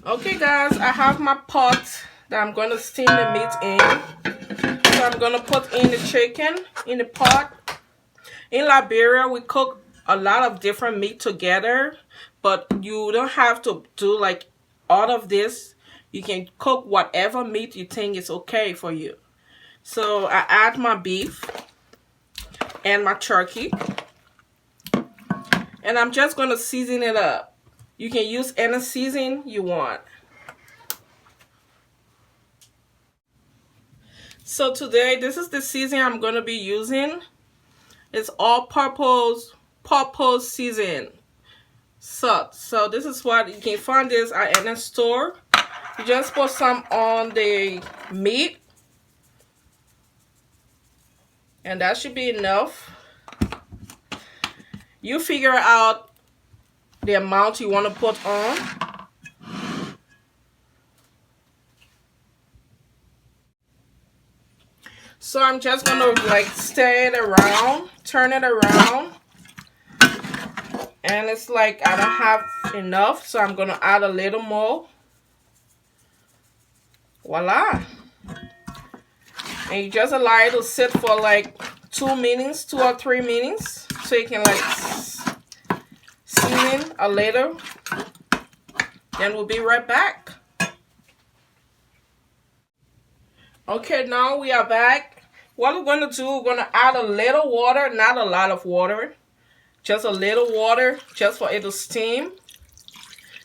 Okay guys, I have my pot that I'm going to steam the meat in. So I'm going to put in the chicken in the pot. In Liberia, we cook a lot of different meat together, but you don't have to do like all of this. You can cook whatever meat you think is okay for you. So I add my beef and my turkey, and I'm just going to season it up. You can use any seasoning you want. So today, this is the seasoning I'm going to be using. It's all-purpose season salt. So this is what you can find this at any store. You just put some on the meat, and that should be enough. You figure out the amount you want to put on. So I'm just gonna like stir it around, turn it around, and it's like I don't have enough, so I'm gonna add a little more. Voila. And you just allow it to sit for like 2 minutes, 2 or 3 minutes, so you can like season a little. Then we'll be right back. Okay, now we are back. What we're going to do, we're going to add a little water, not a lot of water. Just a little water, just for it to steam.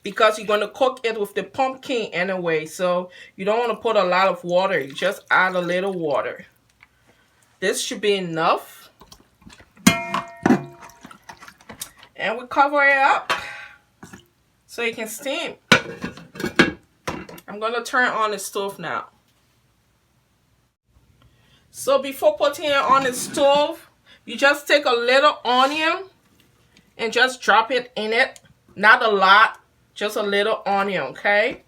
Because you're going to cook it with the pumpkin anyway. So you don't want to put a lot of water. You just add a little water. This should be enough. And we cover it up so it can steam. I'm going to turn on the stove now. So before putting it on the stove, you just take a little onion and just drop it in it. Not a lot, just a little onion, okay?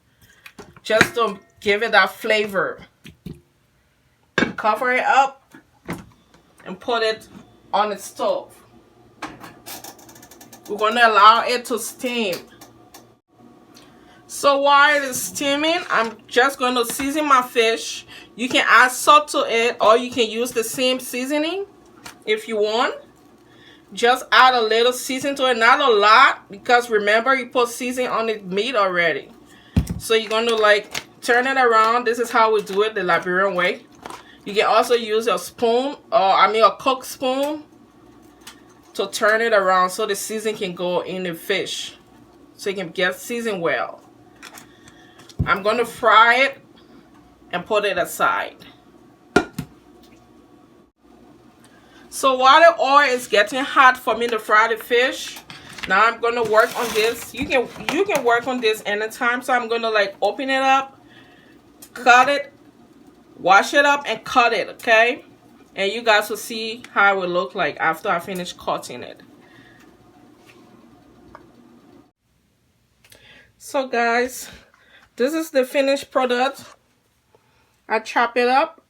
Just to give it that flavor. Cover it up and put it on the stove. We're going to allow it to steam. So while it is steaming, I'm just going to season my fish. You can add salt to it, or you can use the same seasoning if you want. Just add a little season to it, not a lot, because remember you put seasoning on the meat already. So you're going to like turn it around. This is how we do it the Liberian way. You can also use a spoon, or a cook spoon, to turn it around so the seasoning can go in the fish, so you can get seasoned well. I'm going to fry it and put it aside. So while the oil is getting hot for me to fry the fish, now I'm going to work on this. You can work on this anytime. So I'm going to like open it up, cut it, wash it up, and cut it, okay? And you guys will see how it will look like after I finish cutting it. So guys, this is the finished product. I chop it up,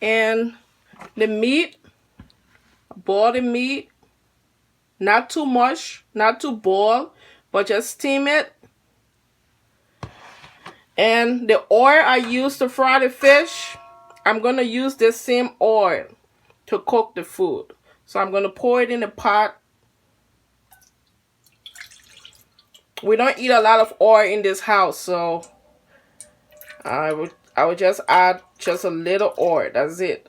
and the meat, boil the meat, not too much, not too boil, but just steam it. And the oil I use to fry the fish, I'm going to use this same oil to cook the food. So I'm going to pour it in the pot. We don't eat a lot of oil in this house, so I would just add just a little oil. That's it.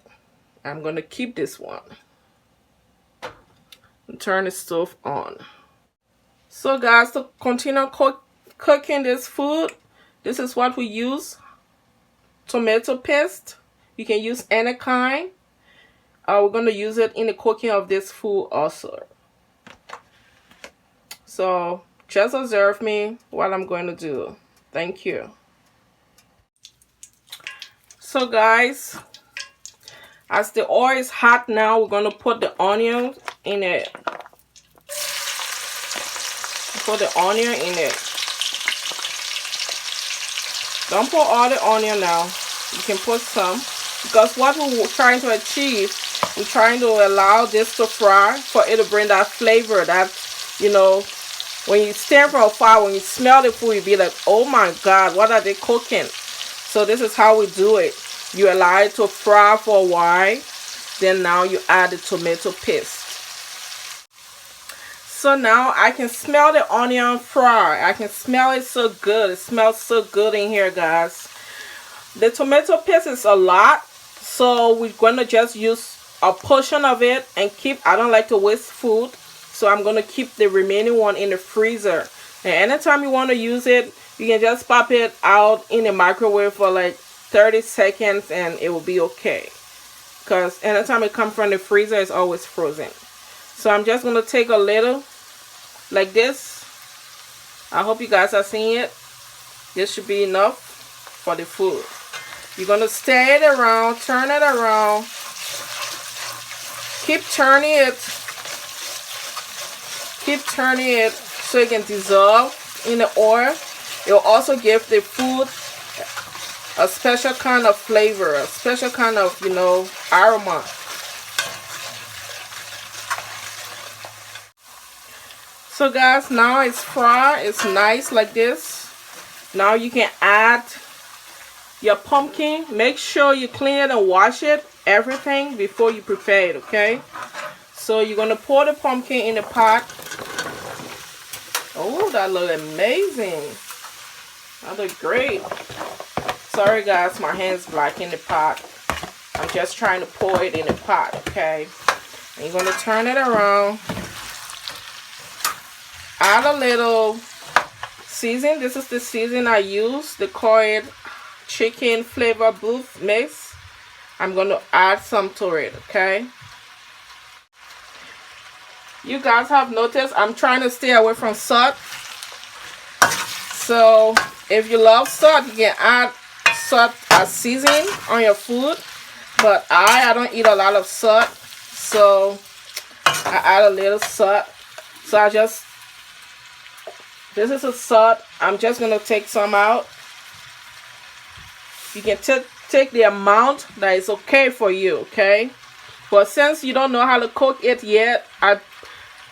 I'm going to keep this one. And turn the stove on. So guys, to continue cooking this food, this is what we use. Tomato paste. You can use any kind. We're going to use it in the cooking of this food also. So just observe me what I'm going to do. Thank you. So guys, as the oil is hot now, we're going to put the onion in it. Put the onion in it. Don't put all the onion now. You can put some. Because what we're trying to achieve, we're trying to allow this to fry for it to bring that flavor, that, when you stand for a fire, when you smell the food, you be like, oh my God, what are they cooking? So this is how we do it. You allow it to fry for a while. Then now you add the tomato paste. So now I can smell the onion fry. I can smell it so good. It smells so good in here, guys. The tomato paste is a lot, so we're going to just use a portion of it and keep. I don't like to waste food, so I'm going to keep the remaining one in the freezer. And anytime you want to use it, you can just pop it out in the microwave for like 30 seconds and it will be okay. Because anytime it comes from the freezer, it's always frozen. So I'm just going to take a little like this. I hope you guys are seeing it. This should be enough for the food. You're going to stir it around, turn it around. Keep turning it. Keep turning it so it can dissolve in the oil. It will also give the food a special kind of flavor, a special kind of, you know, aroma. So guys, now it's fried. It's nice like this. Now you can add your pumpkin. Make sure you clean it and wash it, everything, before you prepare it, okay? So you're going to pour the pumpkin in the pot. Oh, that looks amazing. That looks great. Sorry guys, my hand's black in the pot. I'm just trying to pour it in the pot, okay? And you're going to turn it around. Add a little season. This is the season I use. They call it chicken flavor booth mix. I'm going to add some to it, okay? You guys have noticed I'm trying to stay away from salt. So if you love salt, you can add salt as seasoning on your food. But I don't eat a lot of salt, so I add a little salt. So this is a salt. I'm just going to take some out. You can take the amount that is okay for you, okay? But since you don't know how to cook it yet, I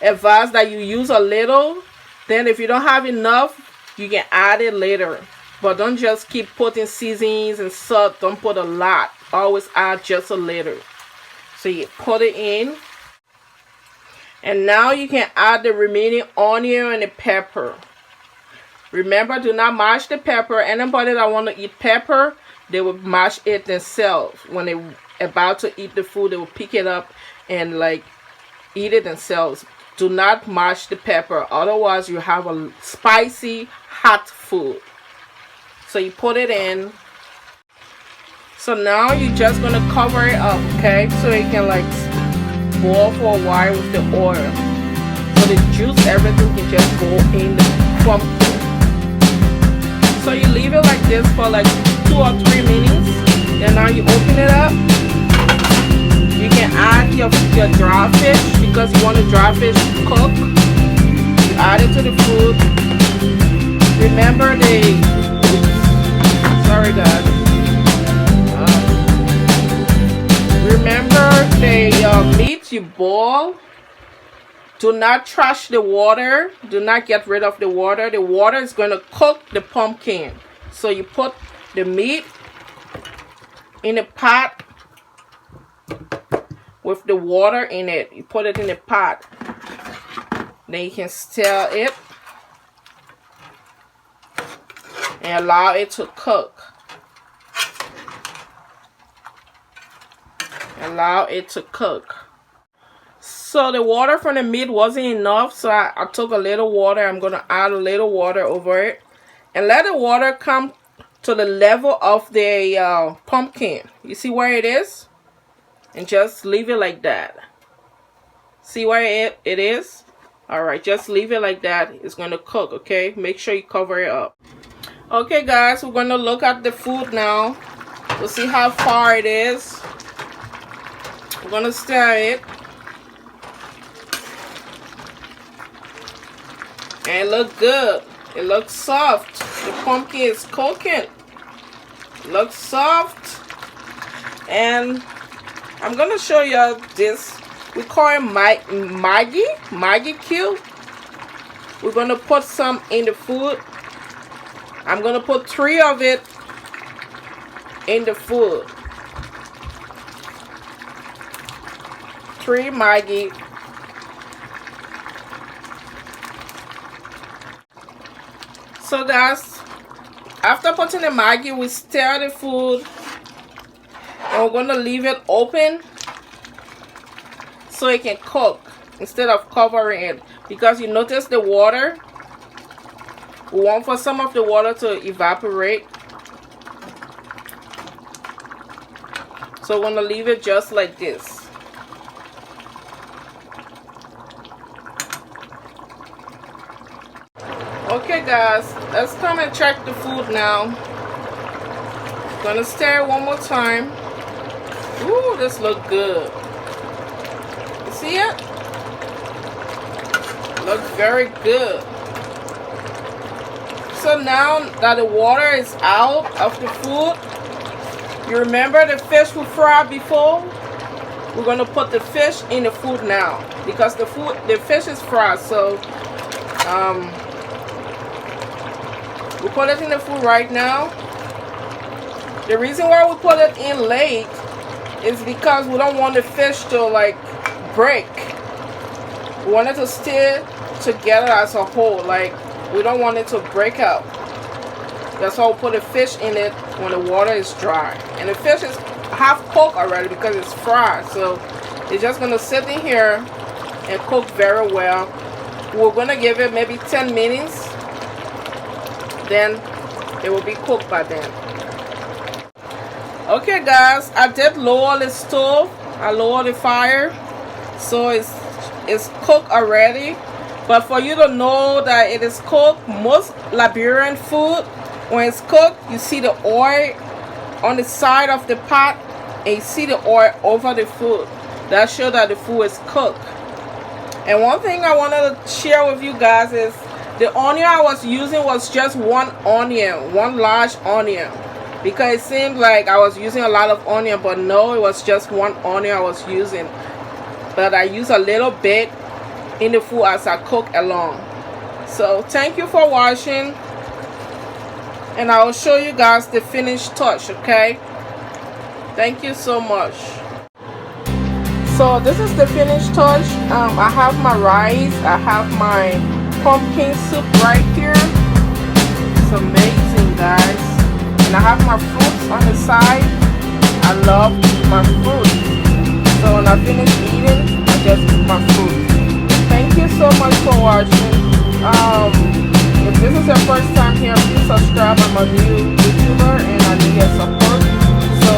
advise that you use a little. Then if you don't have enough, you can add it later. But don't just keep putting seasonings and salt. Don't put a lot. Always add just a little. So you put it in. And now you can add the remaining onion and the pepper. Remember, do not mash the pepper. Anybody that want to eat pepper, they will mash it themselves. When they're about to eat the food, they will pick it up and like eat it themselves. Do not mash the pepper. Otherwise, you have a spicy, hot food. So you put it in. So now you're just going to cover it up, okay? So it can like boil for a while with the oil. So the juice, everything can just go in the pumpkin. So you leave it like this for like 2 or 3 minutes. Then now you open it up. You can add your dry fish because you want the dry fish to cook. You add it to the food. Remember sorry guys. Remember the meat you boil. Do not trash the water. Do not get rid of the water. The water is going to cook the pumpkin. So you put the meat in a pot with the water in it. You put it in a pot. Then you can stir it and allow it to cook. Allow it to cook. So the water from the meat wasn't enough, so I took a little water. I'm going to add a little water over it. And let the water come to the level of the pumpkin. You see where it is? And just leave it like that. See where it is? Alright, just leave it like that. It's going to cook, okay? Make sure you cover it up. Okay guys, we're going to look at the food now to see how far it is. We're going to stir it. And it looks good. It looks soft. The pumpkin is cooking. It looks soft. And I'm going to show you this. We call it Maggi cube. we're going to put some in the food. I'm going to put 3 of it in the food. 3 Maggi. So guys, after putting the Maggi, we stir the food and we're going to leave it open so it can cook instead of covering it, because you notice the water, we want for some of the water to evaporate. So we're going to leave it just like this. Okay guys, let's come and check the food now. Gonna stir it one more time. Ooh, this looks good. You see it? Looks very good. So now that the water is out of the food, you remember the fish we fried before? We're gonna put the fish in the food now because the fish is fried. So we put it in the food right now. The reason why we put it in late is because we don't want the fish to like break. We want it to stay together as a whole. Like, we don't want it to break up. That's why we put the fish in it when the water is dry. And the fish is half cooked already because it's fried. So it's just gonna sit in here and cook very well. We're gonna give it maybe 10 minutes. Then it will be cooked by then. Okay guys, I did lower the stove. I lowered the fire, so it's cooked already. But for you to know that it is cooked, most Liberian food, when it's cooked, you see the oil on the side of the pot and you see the oil over the food. That shows that the food is cooked. And one thing I wanted to share with you guys is the onion I was using was just one onion, one large onion, because it seemed like I was using a lot of onion, but no, it was just one onion I was using. But I use a little bit in the food as I cook along. So thank you for watching, and I will show you guys the finished touch. Okay, thank you so much. So this is the finished touch. I have my rice, I have my pumpkin soup right here. It's amazing, guys. And I have my fruits on the side. I love my fruits. So when I finish eating, I just eat my fruit. Thank you so much for watching. If this is your first time here, please subscribe. I'm a new YouTuber and I need your support. So